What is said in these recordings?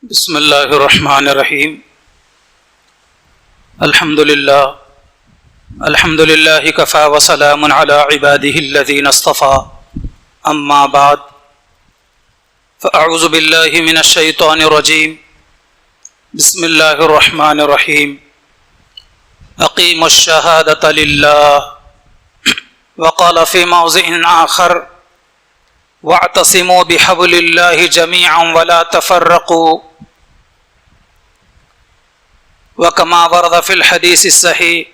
بسم اللہ الرحمن الرحیم الحمد للہ کفا وسلام علی عبادہ الذین اصطفى اما بعد فاعوذ باللہ من الشیطان الرجیم بسم اللہ الرحمن الرحیم اقیموا الشہادۃ للہ وقال فی موضع آخر واعتصموا بحبل اللہ جميعا ولا تفرقوا وكما ورد في الحديث الصحيح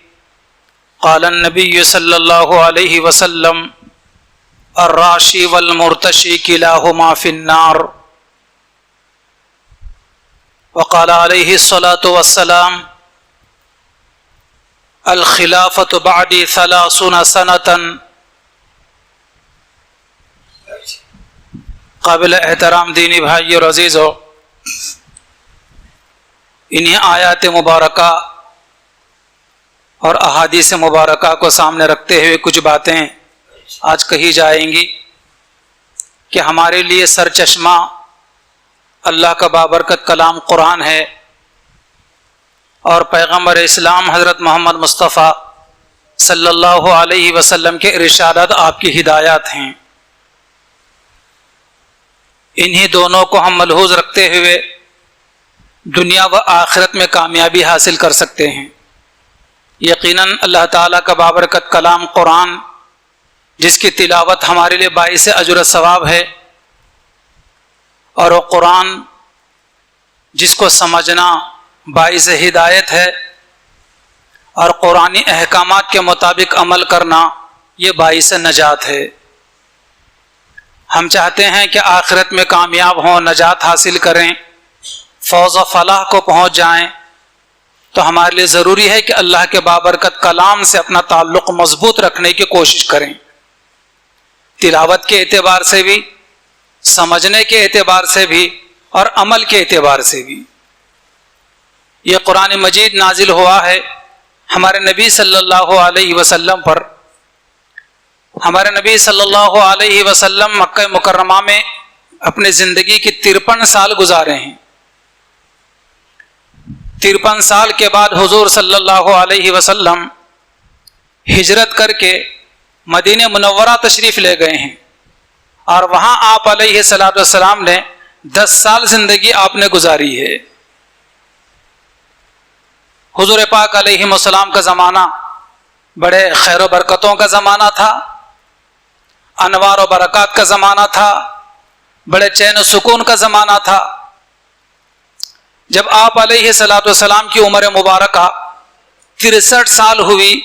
قال النبي صلى الله عليه وسلم الراشي والمرتشي كلاهما في النار وقال عليه الصلاة والسلام الخلافة بعدي 30 سنة. قابل احترام دینی بھائی اور عزیزو، انہیں آیات مبارکہ اور احادیث مبارکہ کو سامنے رکھتے ہوئے کچھ باتیں آج کہی جائیں گی کہ ہمارے لیے سرچشمہ اللہ کا بابرکت کلام قرآن ہے اور پیغمبر اسلام حضرت محمد مصطفیٰ صلی اللہ علیہ وسلم کے ارشادات آپ کی ہدایات ہیں. انہی دونوں کو ہم ملحوظ رکھتے ہوئے دنیا و آخرت میں کامیابی حاصل کر سکتے ہیں. یقیناً اللہ تعالیٰ کا بابرکت کلام قرآن، جس کی تلاوت ہمارے لیے باعث اجر و ثواب ہے، اور وہ قرآن جس کو سمجھنا باعث ہدایت ہے، اور قرآنی احکامات کے مطابق عمل کرنا یہ باعث نجات ہے. ہم چاہتے ہیں کہ آخرت میں کامیاب ہوں، نجات حاصل کریں، فوز و فلاح کو پہنچ جائیں، تو ہمارے لیے ضروری ہے کہ اللہ کے بابرکت کلام سے اپنا تعلق مضبوط رکھنے کی کوشش کریں، تلاوت کے اعتبار سے بھی، سمجھنے کے اعتبار سے بھی، اور عمل کے اعتبار سے بھی. یہ قرآن مجید نازل ہوا ہے ہمارے نبی صلی اللہ علیہ وسلم پر. ہمارے نبی صلی اللہ علیہ وسلم مکہ مکرمہ میں اپنے زندگی کی 53 سال گزارے ہیں. 53 سال کے بعد حضور صلی اللہ علیہ وسلم ہجرت کر کے مدینہ منورہ تشریف لے گئے ہیں، اور وہاں آپ علیہ الصلوۃ والسلام نے 10 سال زندگی آپ نے گزاری ہے. حضور پاک علیہ السلام کا زمانہ بڑے خیر و برکتوں کا زمانہ تھا، انوار و برکات کا زمانہ تھا، بڑے چین و سکون کا زمانہ تھا. جب آپ علیہ الصلوۃ والسلام کی عمر مبارکہ 63 سال ہوئی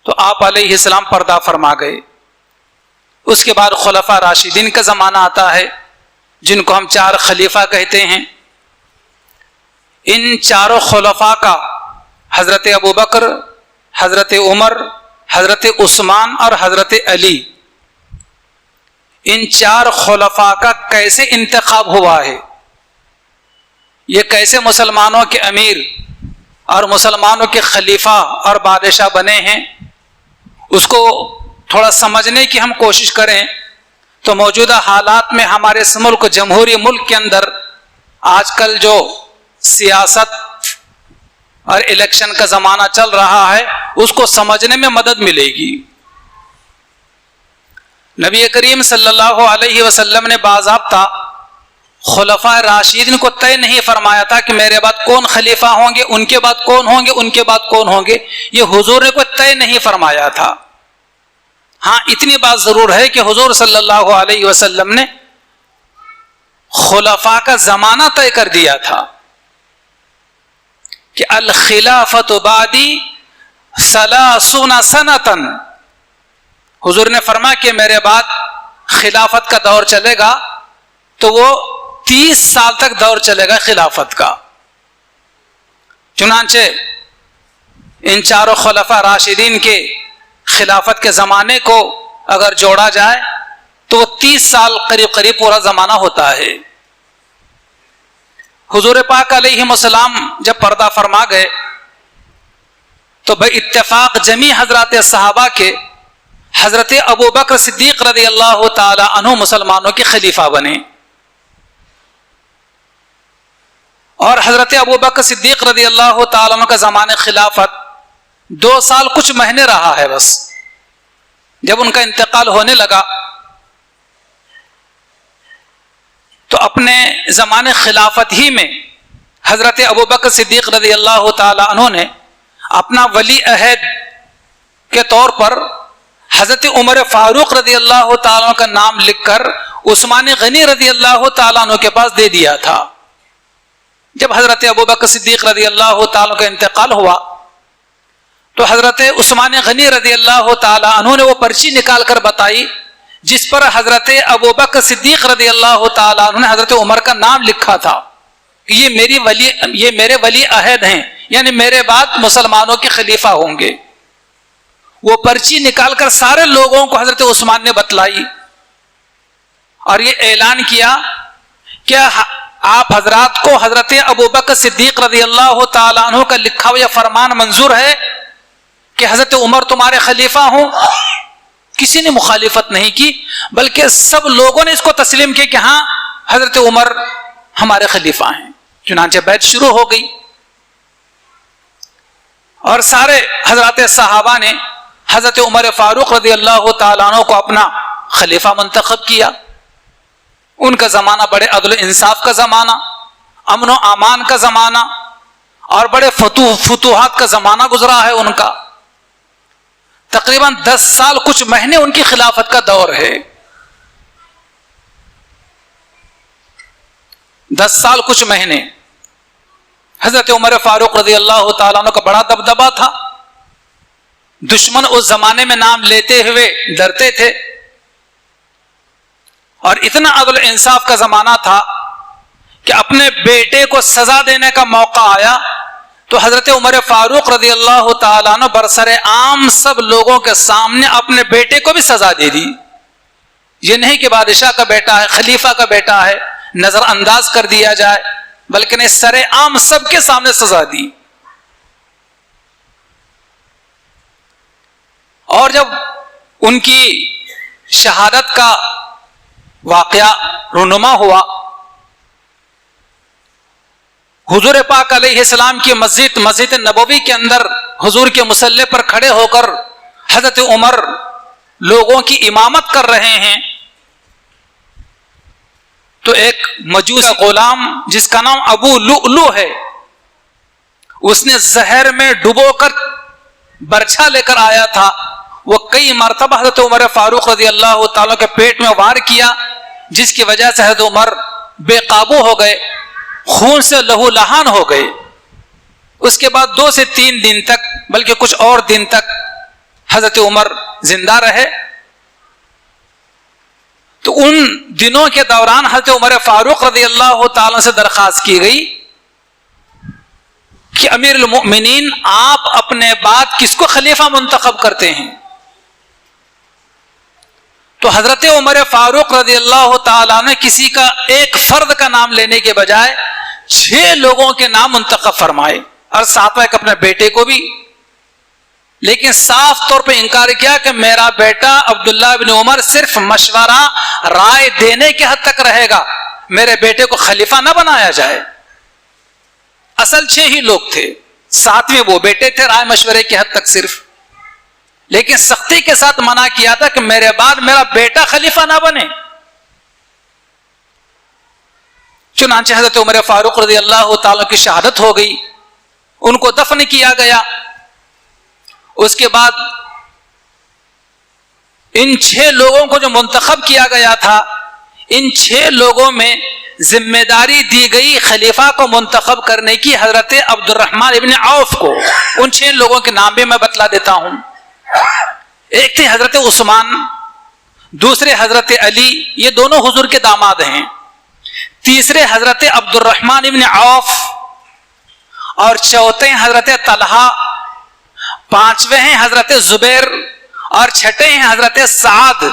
تو آپ علیہ السلام پردہ فرما گئے. اس کے بعد خلفاء راشدین کا زمانہ آتا ہے، جن کو ہم 4 خلیفہ کہتے ہیں. ان چاروں خلفاء کا حضرت ابوبکر، حضرت عمر، حضرت عثمان اور حضرت علی، ان 4 خلفاء کا کیسے انتخاب ہوا ہے، یہ کیسے مسلمانوں کے امیر اور مسلمانوں کے خلیفہ اور بادشاہ بنے ہیں، اس کو تھوڑا سمجھنے کی ہم کوشش کریں تو موجودہ حالات میں ہمارے اس ملک، جمہوری ملک کے اندر آج کل جو سیاست اور الیکشن کا زمانہ چل رہا ہے، اس کو سمجھنے میں مدد ملے گی. نبی کریم صلی اللہ علیہ وسلم نے باضابطہ خلفاء راشدین کو طے نہیں فرمایا تھا کہ میرے بعد کون خلیفہ ہوں گے، ان کے بعد کون ہوں گے، ان کے بعد کون ہوں گے. یہ حضور نے کوئی طے نہیں فرمایا تھا. ہاں اتنی بات ضرور ہے کہ حضور صلی اللہ علیہ وسلم نے خلفاء کا زمانہ طے کر دیا تھا کہ الخلافۃ بعدی 30 سنۃ. حضور نے فرمایا کہ میرے بعد خلافت کا دور چلے گا تو وہ 30 سال تک دور چلے گا خلافت کا. چنانچہ ان 4 خلفاء راشدین کے خلافت کے زمانے کو اگر جوڑا جائے تو وہ 30 سال قریب پورا زمانہ ہوتا ہے. حضور پاک علیہ السلام جب پردہ فرما گئے تو بے اتفاق جمیع حضرات صحابہ کے حضرت ابوبکر صدیق رضی اللہ تعالی عنہ مسلمانوں کے خلیفہ بنے. اور حضرت ابوبکر صدیق رضی اللہ تعالیٰ عنہ کا زمانہ خلافت 2 سال کچھ مہینے رہا ہے بس. جب ان کا انتقال ہونے لگا تو اپنے زمانے خلافت ہی میں حضرت ابوبکر صدیق رضی اللہ تعالیٰ عنہ نے اپنا ولی عہد کے طور پر حضرت عمر فاروق رضی اللہ تعالیٰ عنہ کا نام لکھ کر عثمان غنی رضی اللہ تعالیٰ عنہ کے پاس دے دیا تھا. جب حضرت ابوبکر صدیق رضی اللہ تعالیٰ عنہ کا انتقال ہوا تو حضرت عثمان غنی رضی اللہ تعالیٰ عنہ نے وہ پرچی نکال کر بتائی جس پر حضرت ابوبکر صدیق رضی اللہ تعالیٰ عنہ نے حضرت عمر کا نام لکھا تھا کہ یہ میرے ولی عہد ہیں، یعنی میرے بعد مسلمانوں کے خلیفہ ہوں گے. وہ پرچی نکال کر سارے لوگوں کو حضرت عثمان نے بتلائی اور یہ اعلان کیا کہ آپ حضرات کو حضرت ابوبکر صدیق رضی اللہ تعالیٰ عنہ کا لکھا ہوا یہ فرمان منظور ہے کہ حضرت عمر تمہارے خلیفہ ہوں. کسی نے مخالفت نہیں کی بلکہ سب لوگوں نے اس کو تسلیم کیا کہ ہاں حضرت عمر ہمارے خلیفہ ہیں. چنانچہ بیعت شروع ہو گئی اور سارے حضرات صحابہ نے حضرت عمر فاروق رضی اللہ تعالیٰ عنہ کو اپنا خلیفہ منتخب کیا. ان کا زمانہ بڑے عدل و انصاف کا زمانہ، امن و امان کا زمانہ اور بڑے فتوحات کا زمانہ گزرا ہے ان کا. تقریباً 10 سال کچھ مہینے ان کی خلافت کا دور ہے. 10 سال کچھ مہینے. حضرت عمر فاروق رضی اللہ تعالیٰ عنہ کا بڑا دبدبا تھا. دشمن اس زمانے میں نام لیتے ہوئے ڈرتے تھے اور اتنا عدل و انصاف کا زمانہ تھا کہ اپنے بیٹے کو سزا دینے کا موقع آیا تو حضرت عمر فاروق رضی اللہ تعالیٰ عنہ برسر عام سب لوگوں کے سامنے اپنے بیٹے کو بھی سزا دے دی. یہ نہیں کہ بادشاہ کا بیٹا ہے، خلیفہ کا بیٹا ہے، نظر انداز کر دیا جائے، بلکہ نے سر عام سب کے سامنے سزا دی. اور جب ان کی شہادت کا واقعہ رونما ہوا، حضور پاک علیہ السلام کی مسجد نبوی کے اندر حضور کے مصلی پر کھڑے ہو کر حضرت عمر لوگوں کی امامت کر رہے ہیں تو ایک مجوس غلام جس کا نام ابو لؤلؤ ہے، اس نے زہر میں ڈبو کر برچھا لے کر آیا تھا. وہ کئی مرتبہ حضرت عمر فاروق رضی اللہ تعالیٰ کے پیٹ میں وار کیا جس کی وجہ سے حضرت عمر بے قابو ہو گئے، خون سے لہو لہان ہو گئے. اس کے بعد 2 سے 3 دن تک بلکہ کچھ اور دن تک حضرت عمر زندہ رہے. تو ان دنوں کے دوران حضرت عمر فاروق رضی اللہ تعالیٰ سے درخواست کی گئی کہ امیر المؤمنین آپ اپنے بعد کس کو خلیفہ منتخب کرتے ہیں؟ تو حضرت عمر فاروق رضی اللہ تعالیٰ نے کسی کا ایک فرد کا نام لینے کے بجائے 6 لوگوں کے نام منتخب فرمائے اور ساتھ میں اپنے بیٹے کو بھی، لیکن صاف طور پہ انکار کیا کہ میرا بیٹا عبداللہ بن عمر صرف مشورہ رائے دینے کے حد تک رہے گا، میرے بیٹے کو خلیفہ نہ بنایا جائے. اصل 6 ہی لوگ تھے، 7ویں وہ بیٹے تھے رائے مشورے کی حد تک صرف، لیکن سختی کے ساتھ منع کیا تھا کہ میرے بعد میرا بیٹا خلیفہ نہ بنے. چنانچہ حضرت عمر فاروق رضی اللہ تعالیٰ کی شہادت ہو گئی، ان کو دفن کیا گیا. اس کے بعد ان 6 لوگوں کو جو منتخب کیا گیا تھا، ان 6 لوگوں میں ذمہ داری دی گئی خلیفہ کو منتخب کرنے کی حضرت عبد الرحمن ابن عوف کو. ان 6 لوگوں کے نام بھی میں بتلا دیتا ہوں. ایک تھے حضرت عثمان، دوسرے حضرت علی، یہ دونوں حضور کے داماد ہیں. تیسرے حضرت عبد الرحمن ابن عوف، اور چوتھے حضرت طلحہ، 5ویں ہیں حضرت زبیر، اور 6ٹھے ہیں حضرت سعد.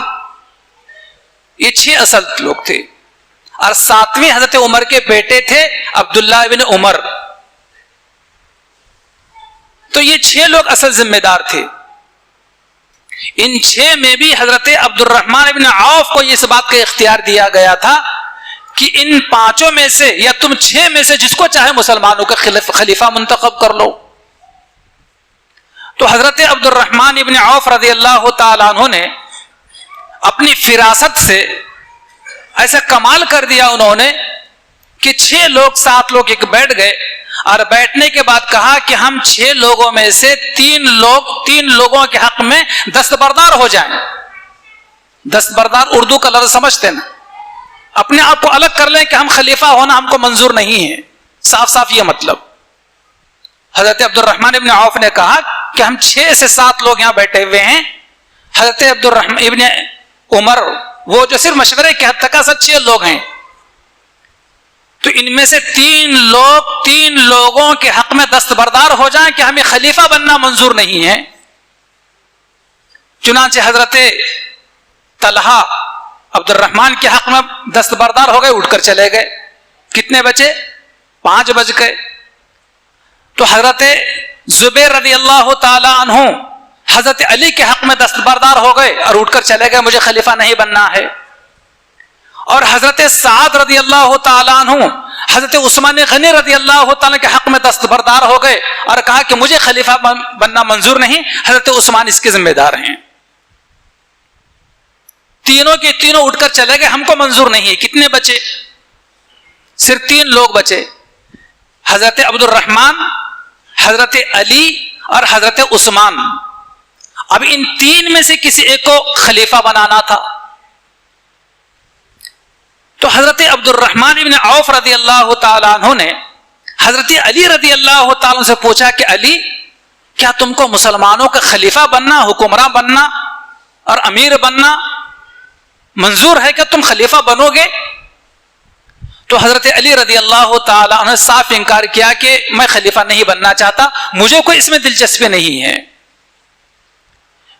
یہ 6 اصل لوگ تھے. اور 7ویں حضرت عمر کے بیٹے تھے عبداللہ ابن عمر. تو یہ 6 لوگ اصل ذمہ دار تھے. ان 6 میں بھی حضرت عبد الرحمن ابن عوف کو اس بات کا اختیار دیا گیا تھا کہ ان پانچوں میں سے یا تم 6 میں سے جس کو چاہے مسلمانوں کا خلیفہ منتخب کر لو. تو حضرت عبد الرحمن ابن عوف رضی اللہ تعالیٰ عنہ نے اپنی فراست سے ایسا کمال کر دیا انہوں نے کہ 6 لوگ 7 لوگ ایک بیٹھ گئے اور بیٹھنے کے بعد کہا کہ ہم 6 لوگوں میں سے 3 لوگوں کے حق میں دستبردار ہو جائیں. دستبردار اردو کا لفظ سمجھتے ہیں نا, اپنے آپ کو الگ کر لیں کہ ہم خلیفہ ہونا ہم کو منظور نہیں ہے, صاف صاف یہ مطلب. حضرت عبد الرحمن ابن عوف نے کہا کہ ہم 6 سے 7 لوگ یہاں بیٹھے ہوئے ہیں. حضرت عبد الرحمن ابن عمر وہ جو صرف مشورے کے حد تک 6 لوگ ہیں, تو ان میں سے 3 لوگوں کے حق میں دستبردار ہو جائیں کہ ہمیں خلیفہ بننا منظور نہیں ہے. چنانچہ حضرت طلحہ عبد الرحمن کے حق میں دستبردار ہو گئے, اٹھ کر چلے گئے. کتنے بچے؟ 5 بج گئے. تو حضرت زبیر رضی اللہ تعالی عنہ حضرت علی کے حق میں دستبردار ہو گئے اور اٹھ کر چلے گئے, مجھے خلیفہ نہیں بننا ہے. اور حضرت سعد رضی اللہ تعالی عنہ حضرت عثمان غنی رضی اللہ تعالی کے حق میں دستبردار ہو گئے اور کہا کہ مجھے خلیفہ بننا منظور نہیں, حضرت عثمان اس کے ذمہ دار ہیں. تینوں کے تینوں اٹھ کر چلے گئے, ہم کو منظور نہیں ہے. کتنے بچے؟ صرف 3 لوگ بچے, حضرت عبد الرحمن, حضرت علی اور حضرت عثمان. اب ان 3 میں سے کسی ایک کو خلیفہ بنانا تھا. تو حضرت عبد الرحمن ابن عوف رضی اللہ تعالیٰ عنہ نے حضرت علی رضی اللہ تعالیٰ عنہ سے پوچھا کہ علی, کیا تم کو مسلمانوں کا خلیفہ بننا, حکمراں بننا اور امیر بننا منظور ہے؟ کہ تم خلیفہ بنو گے؟ تو حضرت علی رضی اللہ تعالیٰ عنہ نے صاف انکار کیا کہ میں خلیفہ نہیں بننا چاہتا, مجھے کوئی اس میں دلچسپی نہیں ہے.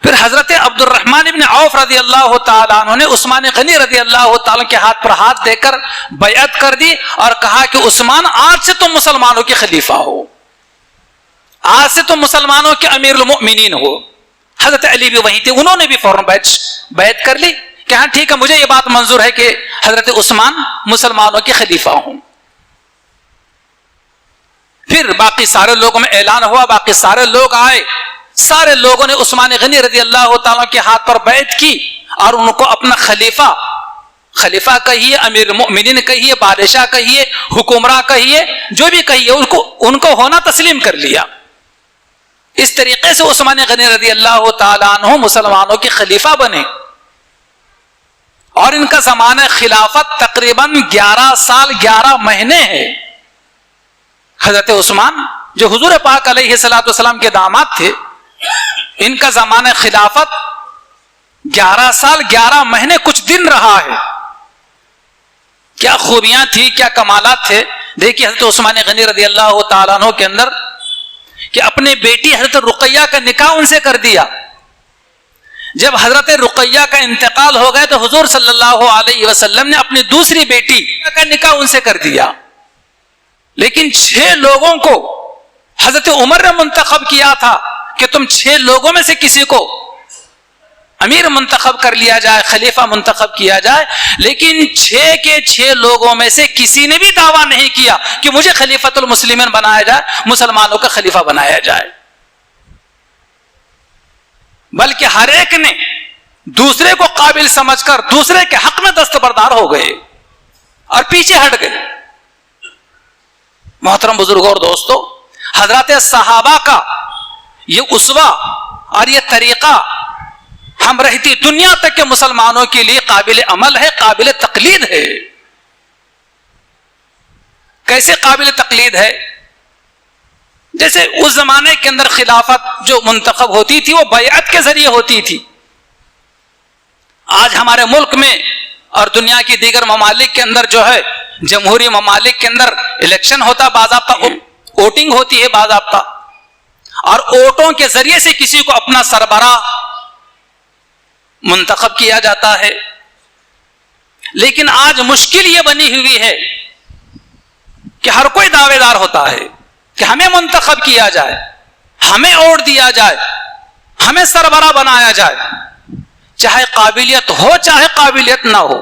پھر حضرت عبد الرحمن ابن عوف رضی اللہ تعالیٰ عنہ نے عثمان غنی رضی اللہ تعالیٰ کے ہاتھ پر ہاتھ دے کر بیعت کر دی اور کہا کہ عثمان, آج سے تم مسلمانوں کے خلیفہ ہو, آج سے تم مسلمانوں کے امیر المؤمنین ہو. حضرت علی بھی وہیں تھے, انہوں نے بھی فوراً بیعت کر لی کہ ہاں ٹھیک ہے, مجھے یہ بات منظور ہے کہ حضرت عثمان مسلمانوں کے خلیفہ ہوں. پھر باقی سارے لوگوں میں اعلان ہوا, باقی سارے لوگ آئے, سارے لوگوں نے عثمان غنی رضی اللہ تعالیٰ کے ہاتھ پر بیعت کی اور ان کو اپنا خلیفہ کہیے, امیر المؤمنین کہیے, بادشاہ کہیے, حکمراں کہیے, جو بھی کہیے, ان کو ہونا تسلیم کر لیا. اس طریقے سے عثمان غنی رضی اللہ تعالیٰ عنہ مسلمانوں کے خلیفہ بنے اور ان کا زمانہ خلافت تقریباً 11 سال 11 مہینے ہے. حضرت عثمان جو حضور پاک علیہ الصلوۃ والسلام کے داماد تھے, ان کا زمانہ خلافت 11 سال 11 مہینے کچھ دن رہا ہے. کیا خوبیاں تھی, کیا کمالات تھے. دیکھیے حضرت عثمان غنی رضی اللہ تعالیٰ عنہ کے اندر کہ اپنے بیٹی حضرت رقیہ کا نکاح ان سے کر دیا. جب حضرت رقیہ کا انتقال ہو گیا تو حضور صلی اللہ علیہ وسلم نے اپنی دوسری بیٹی کا نکاح ان سے کر دیا. لیکن 6 لوگوں کو حضرت عمر نے منتخب کیا تھا کہ تم 6 لوگوں میں سے کسی کو امیر منتخب کر لیا جائے, خلیفہ منتخب کیا جائے. لیکن 6 کے 6 لوگوں میں سے کسی نے بھی دعویٰ نہیں کیا کہ مجھے خلیفۃ المسلمین بنایا جائے, مسلمانوں کا خلیفہ بنایا جائے, بلکہ ہر ایک نے دوسرے کو قابل سمجھ کر دوسرے کے حق میں دستبردار ہو گئے اور پیچھے ہٹ گئے. محترم بزرگوں اور دوستو, حضرات صحابہ کا یہ اسوہ اور یہ طریقہ ہم رہتی دنیا تک کے مسلمانوں کے لیے قابل عمل ہے, قابل تقلید ہے. کیسے قابل تقلید ہے؟ جیسے اس زمانے کے اندر خلافت جو منتخب ہوتی تھی وہ بیعت کے ذریعے ہوتی تھی. آج ہمارے ملک میں اور دنیا کی دیگر ممالک کے اندر جو ہے, جمہوری ممالک کے اندر الیکشن ہوتا, باضابطہ ووٹنگ ہوتی ہے باضابطہ, اور ووٹوں کے ذریعے سے کسی کو اپنا سربراہ منتخب کیا جاتا ہے. لیکن آج مشکل یہ بنی ہوئی ہے کہ ہر کوئی دعوے دار ہوتا ہے کہ ہمیں منتخب کیا جائے, ہمیں ووٹ دیا جائے, ہمیں سربراہ بنایا جائے, چاہے قابلیت ہو چاہے قابلیت نہ ہو.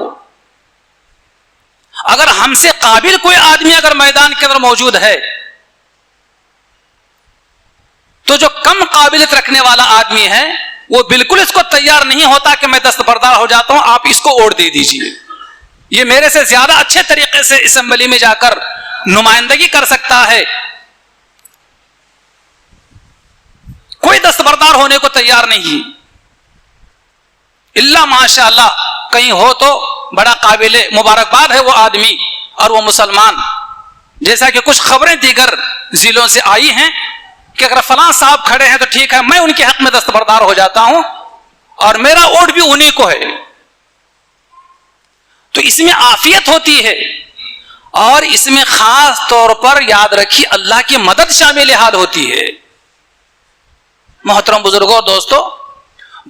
اگر ہم سے قابل کوئی آدمی اگر میدان کے اندر موجود ہے تو جو کم قابلیت رکھنے والا آدمی ہے وہ بالکل اس کو تیار نہیں ہوتا کہ میں دستبردار ہو جاتا ہوں, آپ اس کو ووٹ دے دیجیے, یہ میرے سے زیادہ اچھے طریقے سے اسمبلی میں جا کر نمائندگی کر سکتا ہے. کوئی دستبردار ہونے کو تیار نہیں, اللہ ماشاء اللہ کہیں ہو تو بڑا قابل مبارکباد ہے وہ آدمی اور وہ مسلمان. جیسا کہ کچھ خبریں دیگر ضلعوں سے آئی ہیں کہ اگر فلاں صاحب کھڑے ہیں تو ٹھیک ہے, میں ان کے حق میں دستبردار ہو جاتا ہوں اور میرا ووٹ بھی انہی کو ہے. تو اس میں عافیت ہوتی ہے, اور اس میں خاص طور پر یاد رکھیے اللہ کی مدد شامل حال ہوتی ہے. محترم بزرگوں اور دوستو,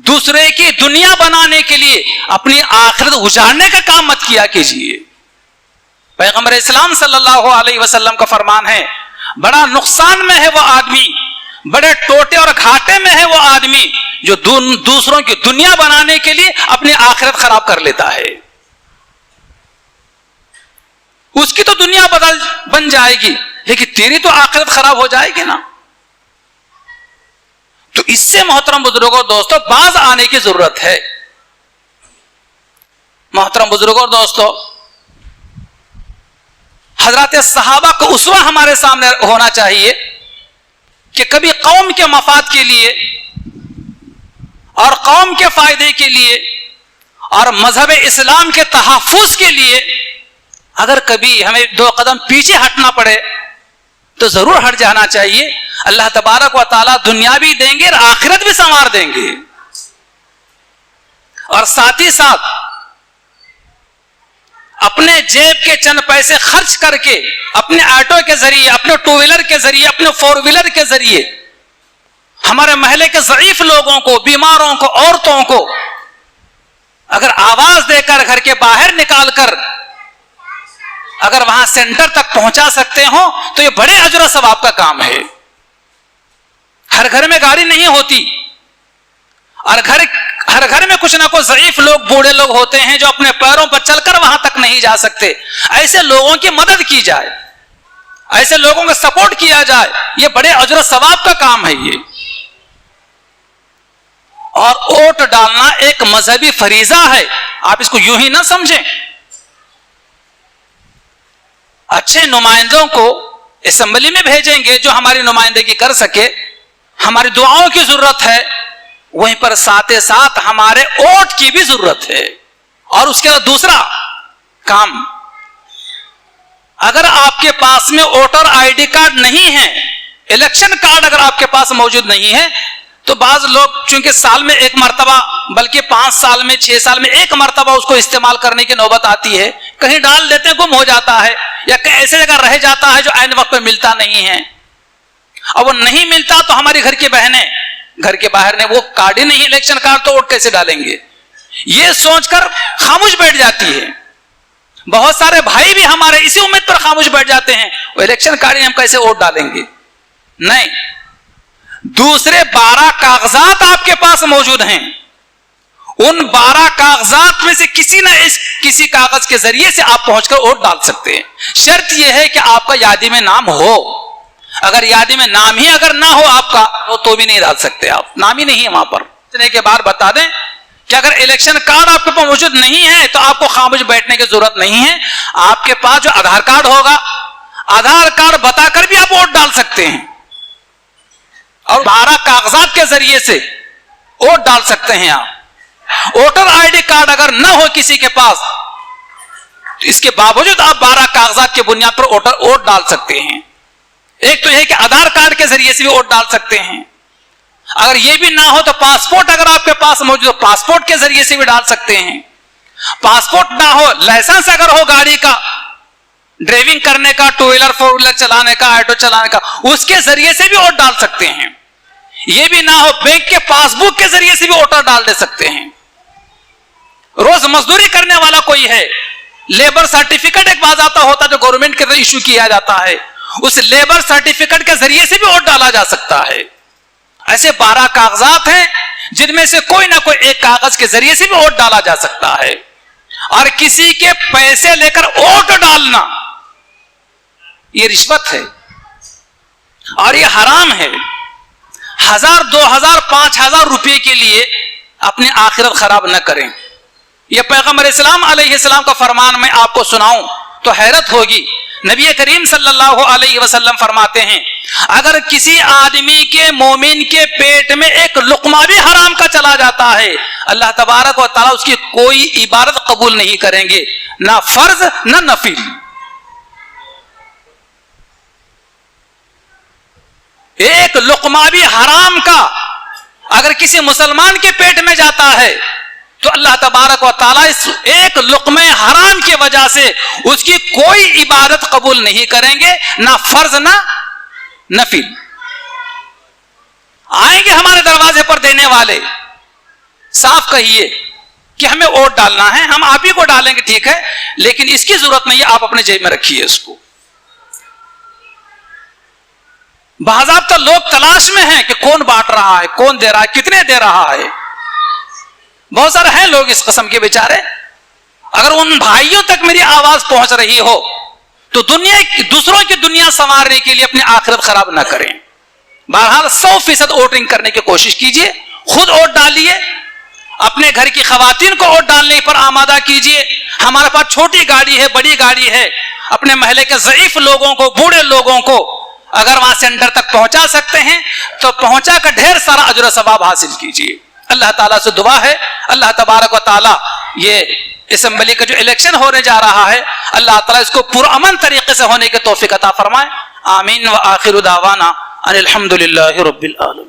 دوسرے کی دنیا بنانے کے لیے اپنی آخرت اجاڑنے کا کام مت کیا کیجیے. پیغمبر اسلام صلی اللہ علیہ وسلم کا فرمان ہے, بڑا نقصان میں ہے وہ آدمی, بڑے ٹوٹے اور گھاٹے میں ہے وہ آدمی جو دوسروں کی دنیا بنانے کے لیے اپنی آخرت خراب کر لیتا ہے. اس کی تو دنیا بن جائے گی لیکن تیری تو آخرت خراب ہو جائے گی نا. تو اس سے محترم بزرگوں دوستو باز آنے کی ضرورت ہے. محترم بزرگوں دوستو, حضرات صحابہ کا اسوہ ہمارے سامنے ہونا چاہیے کہ کبھی قوم کے مفاد کے لیے اور قوم کے فائدے کے لیے اور مذہب اسلام کے تحفظ کے لیے اگر کبھی ہمیں 2 قدم پیچھے ہٹنا پڑے تو ضرور ہٹ جانا چاہیے. اللہ تبارک و تعالیٰ دنیا بھی دیں گے اور آخرت بھی سنوار دیں گے. اور ساتھ ہی ساتھ اپنے جیب کے چند پیسے خرچ کر کے اپنے آٹو کے ذریعے, اپنے 2 ویلر کے ذریعے, اپنے 4 ویلر کے ذریعے ہمارے محلے کے ضعیف لوگوں کو, بیماروں کو, عورتوں کو اگر آواز دے کر گھر کے باہر نکال کر اگر وہاں سینٹر تک پہنچا سکتے ہوں تو یہ بڑے اجر و ثواب کا کام ہے. ہر گھر میں گاڑی نہیں ہوتی اور ہر گھر میں کچھ نہ کچھ ضعیف لوگ, بوڑھے لوگ ہوتے ہیں جو اپنے پیروں پر چل کر وہاں تک نہیں جا سکتے. ایسے لوگوں کی مدد کی جائے, ایسے لوگوں کو سپورٹ کیا جائے, یہ بڑے اجر و ثواب کا کام ہے یہ. اور ووٹ ڈالنا ایک مذہبی فریضہ ہے, آپ اس کو یوں ہی نہ سمجھیں. اچھے نمائندوں کو اسمبلی میں بھیجیں گے جو ہماری نمائندگی کر سکے, ہماری دعاؤں کی ضرورت ہے, وہیں پر ساتھ ساتھ ہمارے ووٹ کی بھی ضرورت ہے. اور اس کے بعد دوسرا کام, اگر آپ کے پاس میں ووٹر آئی ڈی کارڈ نہیں ہے, الیکشن کارڈ اگر آپ کے پاس موجود نہیں ہے, تو بعض لوگ چونکہ سال میں 1 مرتبہ بلکہ 5 سال میں 6 سال میں 1 مرتبہ اس کو استعمال کرنے کی نوبت آتی ہے, کہیں ڈال دیتے ہیں گم ہو جاتا ہے, یا کہیں ایسے جگہ رہ جاتا ہے جو عین وقت پہ ملتا نہیں ہے. اور وہ نہیں ملتا تو ہماری گھر کی بہنیں گھر کے باہر نے وہ کارڈ ہی نہیں الیکشن کارڈ, تو ووٹ کیسے ڈالیں گے, یہ سوچ کر خاموش بیٹھ جاتی ہے. بہت سارے بھائی بھی ہمارے اسی امید پر خاموش بیٹھ جاتے ہیں, وہ الیکشن کارڈ ہی ہم کیسے ووٹ ڈالیں گے. نہیں, دوسرے 12 کاغذات آپ کے پاس موجود ہیں, ان 12 کاغذات میں سے کسی کاغذ کے ذریعے سے آپ پہنچ کر ووٹ ڈال سکتے ہیں. شرط یہ ہے کہ آپ کا یادی میں نام ہو. اگر یادی میں نام ہی اگر نہ ہو آپ کا تو بھی نہیں ڈال سکتے, آپ نام ہی نہیں ہے وہاں پر. اتنے کے بعد بتا دیں کہ اگر الیکشن کارڈ آپ کے پاس موجود نہیں ہے تو آپ کو خاموش بیٹھنے کی ضرورت نہیں ہے. آپ کے پاس جو آدھار کارڈ ہوگا, آدھار کارڈ بتا کر بھی آپ ووٹ ڈال سکتے ہیں, اور 12 کاغذات کے ذریعے سے ووٹ ڈال سکتے ہیں آپ. ووٹر آئی ڈی کارڈ اگر نہ ہو کسی کے پاس تو اس کے باوجود آپ 12 کاغذات کی بنیاد پر ووٹ ڈال سکتے ہیں. ایک تو یہ کہ آدھار کارڈ کے ذریعے سے بھی ووٹ ڈال سکتے ہیں. اگر یہ بھی نہ ہو تو پاسپورٹ اگر آپ کے پاس موجود ہو, پاسپورٹ کے ذریعے سے بھی ڈال سکتے ہیں. پاسپورٹ نہ ہو, لائسنس اگر ہو گاڑی کا, ڈرائیونگ کرنے کا, 2 ویلر 4 ویلر چلانے کا, آٹو چلانے کا, اس کے ذریعے سے بھی ووٹ ڈال سکتے ہیں. یہ بھی نہ ہو, بینک کے پاس بک کے ذریعے سے بھی ووٹر ڈال دے سکتے ہیں. روز مزدوری کرنے والا کوئی ہے, لیبر سرٹیفکیٹ ایک باضابطہ ہوتا ہے جو گورنمنٹ کے ذریعے ایشو کیا جاتا ہے, اس لیبر سرٹیفکیٹ کے ذریعے سے بھی ووٹ ڈالا جا سکتا ہے. ایسے 12 کاغذات ہیں جن میں سے کوئی نہ کوئی ایک کاغذ کے ذریعے سے بھی ووٹ ڈالا جا سکتا ہے. اور کسی کے پیسے لے کر ووٹ ڈالنا یہ رشوت ہے اور یہ حرام ہے. 1000 2000 5000 روپے کے لیے اپنی آخرت خراب نہ کریں. یہ پیغمبر اسلام علیہ السلام کا فرمان میں آپ کو سناؤں تو حیرت ہوگی. نبی کریم صلی اللہ علیہ وسلم فرماتے ہیں اگر کسی آدمی کے مومن کے پیٹ میں ایک لقمہ بھی حرام کا چلا جاتا ہے اللہ تبارک و تعالیٰ اس کی کوئی عبادت قبول نہیں کریں گے, نہ فرض نہ نفل. ایک لقمہ بھی حرام کا اگر کسی مسلمان کے پیٹ میں جاتا ہے تو اللہ تبارک و تعالیٰ اس ایک لقمہ حرام کی وجہ سے اس کی کوئی عبادت قبول نہیں کریں گے, نہ فرض نہ نفل. آئیں گے ہمارے دروازے پر دینے والے, صاف کہیے کہ ہمیں ووٹ ڈالنا ہے, ہم آپ ہی کو ڈالیں گے, ٹھیک ہے, لیکن اس کی ضرورت نہیں ہے, آپ اپنے جیب میں رکھیے اس کو. باضابطہ لوگ تلاش میں ہیں کہ کون بانٹ رہا ہے, کون دے رہا ہے, کتنے دے رہا ہے. بہت سارے ہیں لوگ اس قسم کے بیچارے. اگر ان بھائیوں تک میری آواز پہنچ رہی ہو تو دوسروں کی دنیا سنوارنے کے لیے اپنی آخرت خراب نہ کریں. بہرحال 100% ووٹنگ کرنے کی کوشش کیجیے, خود ووٹ ڈالیے, اپنے گھر کی خواتین کو ووٹ ڈالنے پر آمادہ کیجیے. ہمارے پاس چھوٹی گاڑی ہے, بڑی گاڑی ہے, اپنے محلے کے ضعیف لوگوں کو, بوڑھے لوگوں کو اگر وہاں سینٹر تک پہنچا سکتے ہیں تو پہنچا کر ڈھیر سارا اجر و ثواب حاصل کیجیے. اللہ تعالیٰ سے دعا ہے اللہ تبارک و تعالیٰ یہ اسمبلی کا جو الیکشن ہونے جا رہا ہے اللہ تعالیٰ اس کو پرامن طریقے سے ہونے کی توفیق عطا فرمائے. آمین. وآخر دعوانا ان الحمد للہ رب العالمین.